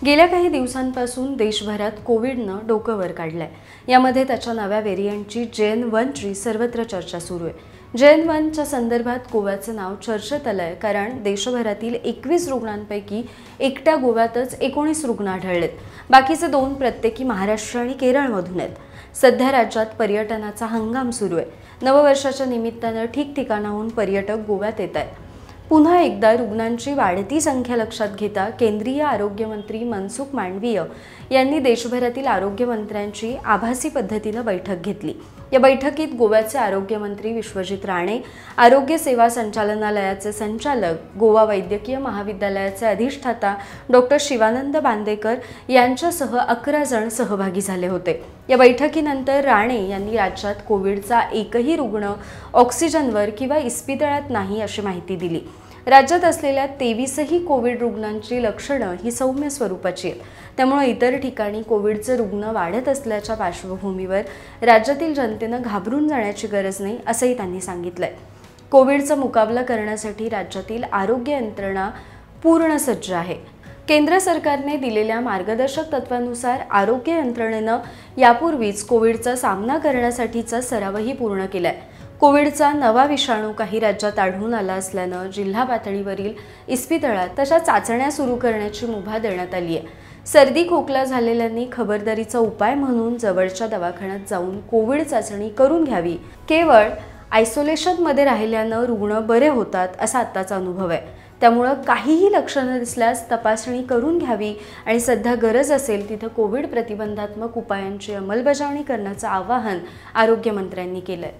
गेल्या काही दिवसांपासून देशभरात कोविडनं डोकं वर काढलंय। यामध्ये त्याच्या नव्या व्हेरिएंटची JN.1 ची सर्वत्र चर्चा सुरू आहे। JN.1 च्या संदर्भात गोव्याचं नाव चर्चेत आलंय, कारण देशभरातील 21 रुग्णांपैकी एकट्या गोव्यातच 19 रुग्ण आढळलेत। बाकीचे 2 प्रत्येकी महाराष्ट्र आणि केरळमधून आहेत। सध्या राज्यात पर्यटनाचा हंगाम सुरू आहे। नववर्षाच्या निमित्तानं ठिकठिकाणाहून पर्यटक गोव्यात येत आहेत। पुन्हा एकदा रुग्णांची वाढती संख्या लक्षात घेता केंद्रीय आरोग्य मंत्री मनसुख मांडवीय यांनी देशभरातील आरोग्य मंत्र्यांची आभासी पद्धतीने बैठक घेतली। या बैठकीत गोव्याचे आरोग्य मंत्री विश्वजित राणे, आरोग्य सेवा संचालनालयाचे संचालक, गोवा वैद्यकीय महाविद्यालयाचे अधिष्ठाता डॉक्टर शिवानंद बांदेकर यांच्यासह 11 जण सहभागी झाले होते। या बैठकीनंतर राणे यांनी राज्यात कोविडचा एकही रुग्ण ऑक्सिजनवर किंवा इस्पितळात नाही अशी माहिती दिली। राज्यात असलेल्या 23ही कोविड रुग्णांची लक्षणं ही सौम्य स्वरूपाची आहेत। त्यामुळे इतर ठिकाणी कोविडचे रुग्ण वाढत असल्याच्या पार्श्वभूमीवर राज्यातील जनतेनं घाबरून जाण्याची गरज नाही असंही त्यांनी सांगितलंय। कोविडचा मुकाबला करण्यासाठी राज्यातील आरोग्य यंत्रणा पूर्ण सज्ज आहे। केंद्र सरकारने दिलेल्या मार्गदर्शक तत्वानुसार आरोग्य यंत्रणेनं यापूर्वीच कोविडचा सामना करण्यासाठीचा सरावही पूर्ण केलाय। कोविडचा नवा विषाणू काही राज्यात आढळून आला असल्यानं जिल्हा पातळीवरील इस्पितळात तशा चाचण्या सुरू करण्याची मुभा देण्यात आली आहे। सर्दी खोकला झालेल्यांनी खबरदारीचा उपाय म्हणून जवळच्या दवाखान्यात जाऊन कोविड चाचणी करून घ्यावी। केवळ आयसोलेशनमध्ये राहिल्यानं रुग्ण बरे होतात असा आत्ताचा अनुभव आहे। त्यामुळे काहीही लक्षणं दिसल्यास तपासणी करून घ्यावी आणि सध्या गरज असेल तिथे कोविड प्रतिबंधात्मक उपायांची अंमलबजावणी करण्याचं आवाहन आरोग्य मंत्र्यांनी केलंय।